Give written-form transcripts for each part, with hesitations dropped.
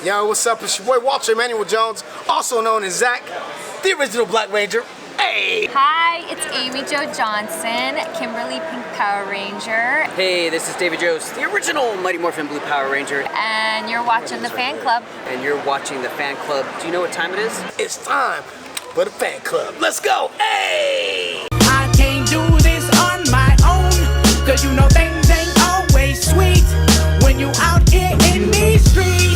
Yo, what's up? It's your boy Walter Emmanuel Jones, also known as Zach, the original Black Ranger. Hey! Hi, it's Amy Jo Johnson, Kimberly Pink Power Ranger. Hey, this is David Jost, the original Mighty Morphin Blue Power Ranger. And you're watching the fan club. And you're watching the fan club. Do you know what time it is? It's time for the fan club. Let's go! Hey! I can't do this on my own, cause you know things ain't always sweet when you out here in these streets.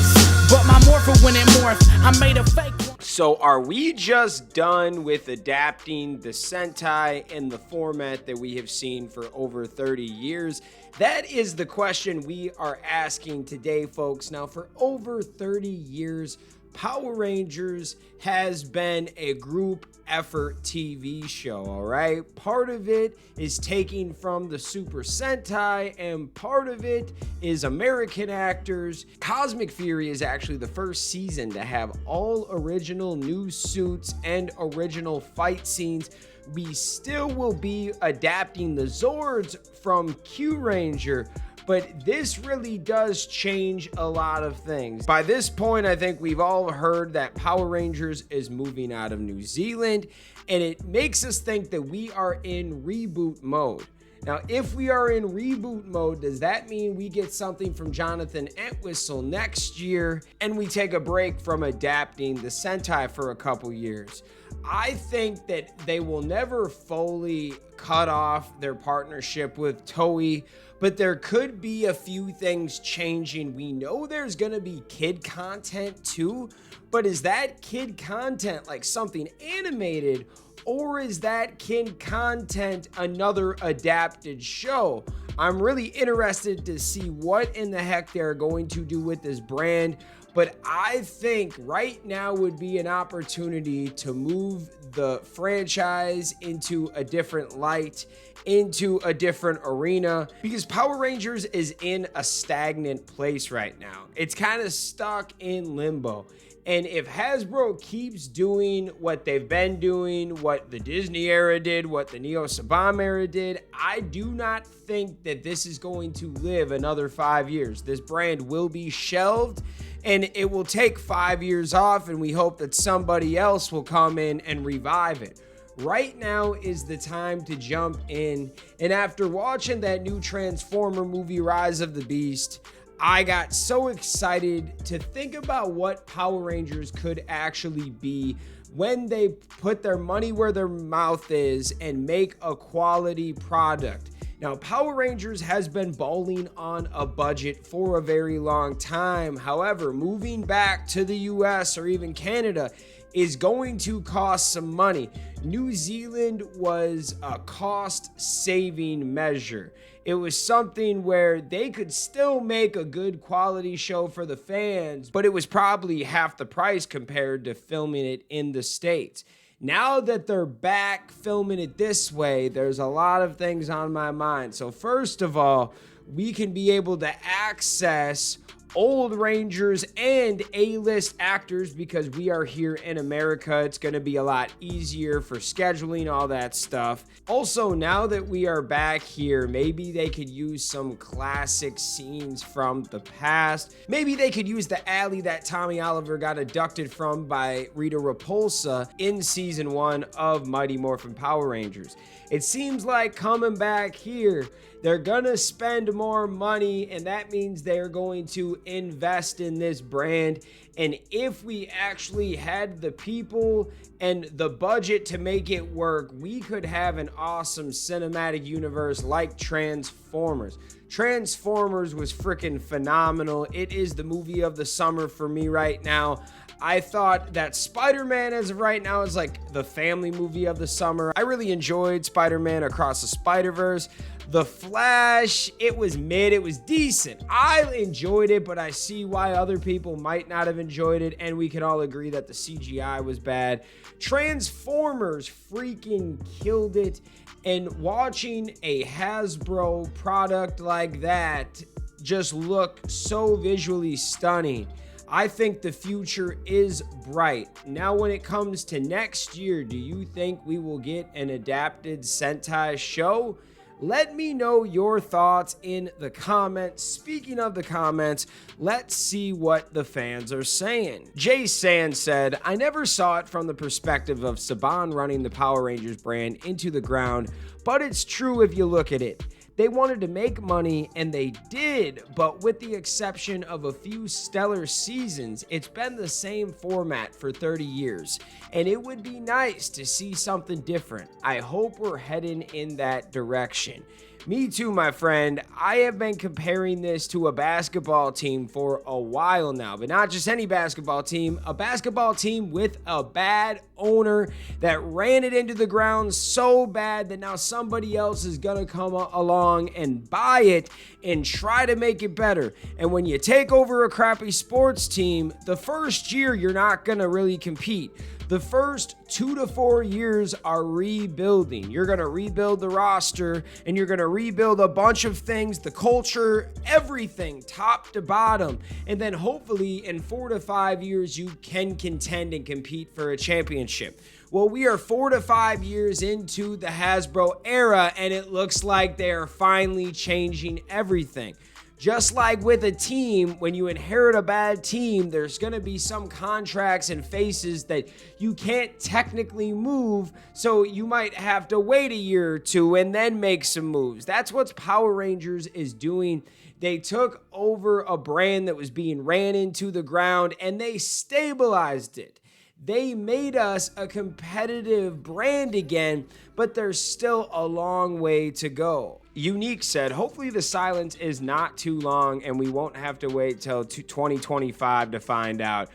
But my morpher when it morphed, I made a fake one. So are we just done with adapting the Sentai in the format that we have seen for over 30 years? That is the question we are asking today, folks. Now, for over 30 years, Power Rangers has been a group effort TV show, all right? Part of it is taking from the Super Sentai, and part of it is American actors. Cosmic Fury is actually the first season to have all original new suits and original fight scenes. We still will be adapting the Zords from Q Ranger, but this really does change a lot of things. By this point, I think we've all heard that Power Rangers is moving out of New Zealand, and it makes us think that we are in reboot mode. Now, if we are in reboot mode, does that mean we get something from Jonathan Entwistle next year and we take a break from adapting the Sentai for a couple years? I think that they will never fully cut off their partnership with Toei, but there could be a few things changing. We know there's gonna be kid content too, but is that kid content like something animated, or is that kid content another adapted show? I'm really interested to see what in the heck they're going to do with this brand, but I think right now would be an opportunity to move the franchise into a different light, into a different arena, because Power Rangers is in a stagnant place right now. It's kind of stuck in limbo. And if Hasbro keeps doing what they've been doing, what the Disney era did, what the Neo Saban era did, I do not think that this is going to live another 5 years. This brand will be shelved, and it will take 5 years off, and we hope that somebody else will come in and revive it. Right now is the time to jump in, and after watching that new Transformer movie, Rise of the Beast, I got so excited to think about what Power Rangers could actually be when they put their money where their mouth is and make a quality product. Now, Power Rangers has been bowling on a budget for a very long time. However, moving back to the US or even Canada is going to cost some money. New Zealand was a cost-saving measure. It was something where they could still make a good quality show for the fans, but it was probably half the price compared to filming it in the States. Now that they're back filming it this way, there's a lot of things on my mind. So first of all, we can be able to access old Rangers and A-list actors because we are here in America. It's going to be a lot easier for scheduling, all that stuff. Also, now that we are back here, maybe they could use some classic scenes from the past. Maybe they could use the alley that Tommy Oliver got abducted from by Rita Repulsa in season 1 of Mighty Morphin Power Rangers. It seems like coming back here, they're gonna spend more money, and that means they're going to invest in this brand. And if we actually had the people and the budget to make it work, we could have an awesome cinematic universe like Transformers. Transformers was freaking phenomenal. It is the movie of the summer for me right now. I thought that Spider-Man as of right now is like the family movie of the summer. I really enjoyed Spider-Man Across the Spider-Verse. The Flash, it was mid, it was decent. I enjoyed it, but I see why other people might not have enjoyed it, and we can all agree that the CGI was bad. Transformers freaking killed it, and watching a Hasbro product like that just look so visually stunning. I think the future is bright. Now, when it comes to next year, do you think we will get an adapted Sentai show? Let me know your thoughts in the comments. Speaking of the comments, let's see what the fans are saying. Jay Sand said, I never saw it from the perspective of Saban running the Power Rangers brand into the ground, but it's true if you look at it. They wanted to make money, and they did, but with the exception of a few stellar seasons, it's been the same format for 30 years, and it would be nice to see something different. I hope we're heading in that direction. Me too, my friend. I have been comparing this to a basketball team for a while now, but not just any basketball team, a basketball team with a bad owner that ran it into the ground so bad that now somebody else is gonna come along and buy it and try to make it better. And when you take over a crappy sports team, the first year you're not gonna really compete. The first 2 to 4 years are rebuilding. You're going to rebuild the roster, and you're going to rebuild a bunch of things, the culture, everything, top to bottom. And then hopefully in 4 to 5 years, you can contend and compete for a championship. Well, we are 4 to 5 years into the Hasbro era, and it looks like they are finally changing everything. Just like with a team, when you inherit a bad team, there's going to be some contracts and faces that you can't technically move, so you might have to wait a year or two and then make some moves. That's what Power Rangers is doing. They took over a brand that was being ran into the ground, and they stabilized it. They made us a competitive brand again, but there's still a long way to go. Unique said, hopefully the silence is not too long and we won't have to wait till 2025 to find out.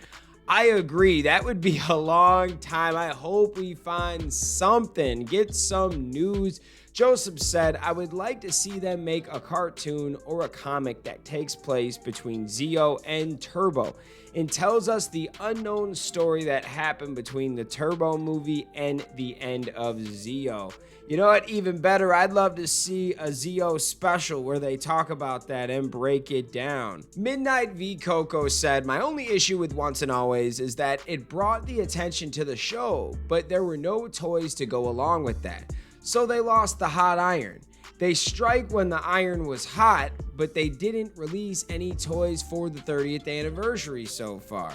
I agree. That would be a long time. I hope we find something, get some news. Joseph said, I would like to see them make a cartoon or a comic that takes place between Zeo and Turbo and tells us the unknown story that happened between the Turbo movie and the end of Zeo. You know what? Even better, I'd love to see a Zeo special where they talk about that and break it down. Midnight V Coco said, my only issue with Once and Always is that it brought the attention to the show, but there were no toys to go along with that. So they lost the hot iron. They strike when the iron was hot, but they didn't release any toys for the 30th anniversary so far.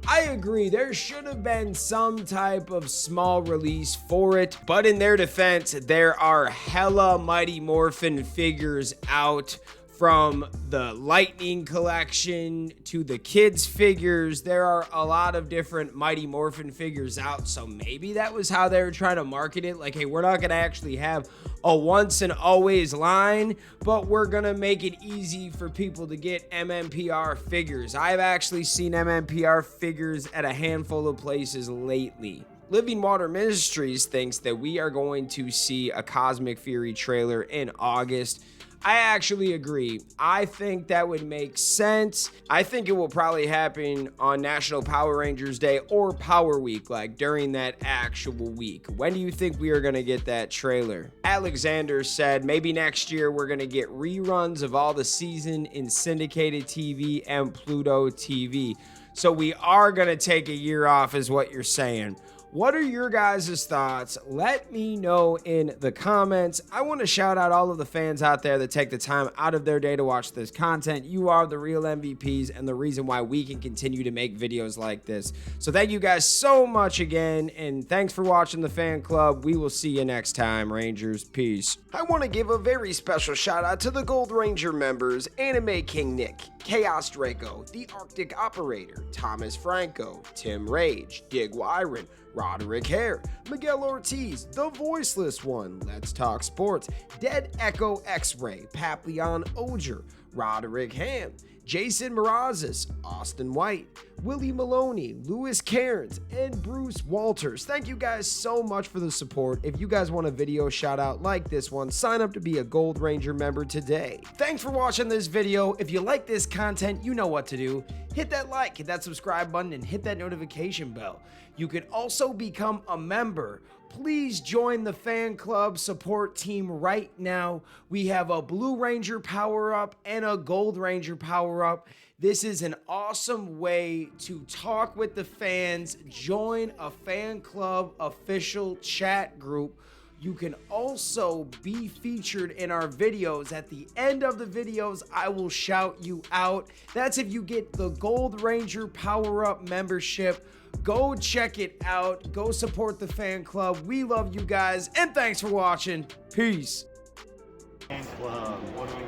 I agree, there should have been some type of small release for it, but in their defense, there are hella Mighty Morphin figures out. From the Lightning collection to the kids figures, there are a lot of different Mighty Morphin figures out, so maybe that was how they were trying to market it, like, hey, we're not gonna actually have a Once and Always line, but we're gonna make it easy for people to get MMPR figures. I've actually seen MMPR figures at a handful of places lately. Living Water Ministries thinks that we are going to see a Cosmic Fury trailer in August. I actually agree. I think that would make sense. I think it will probably happen on National Power Rangers Day or Power Week, like during that actual week. When do you think we are going to get that trailer? Alexander said maybe next year we're going to get reruns of all the season in syndicated TV and Pluto TV. So we are going to take a year off is what you're saying. What are your guys' thoughts? Let me know in the comments. I want to shout out all of the fans out there that take the time out of their day to watch this content. You are the real MVPs and the reason why we can continue to make videos like this. So thank you guys so much again, and thanks for watching the fan club. We will see you next time, Rangers. Peace. I want to give a very special shout out to the Gold Ranger members, Anime King Nick, Chaos Draco, The Arctic Operator, Thomas Franco, Tim Rage, Dig Wyron, Roderick Hare, Miguel Ortiz, The Voiceless One, Let's Talk Sports, Dead Echo X-Ray, Papillon Oger, Roderick Ham, Jason Morazes, Austin White, Willie Maloney, Lewis Cairns, and Bruce Walters. Thank you guys so much for the support. If you guys want a video shout out like this one, sign up to be a Gold Ranger member today. Thanks for watching this video. If you like this content, you know what to do. Hit that like, hit that subscribe button, and hit that notification bell. You can also become a member. Please join the fan club support team right now. We have a Blue Ranger power-up and a Gold Ranger power-up. This is an awesome way to talk with the fans, join a fan club official chat group, You can also be featured in our videos. At the end of the videos, I will shout you out. That's if you get the Gold Ranger Power Up membership. Go check it out. Go support the fan club. We love you guys, and thanks for watching. Peace.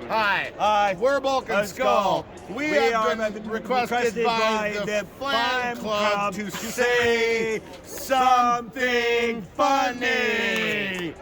Hi, we're Bulk and Skull. We have been requested by the fan club to say something funny.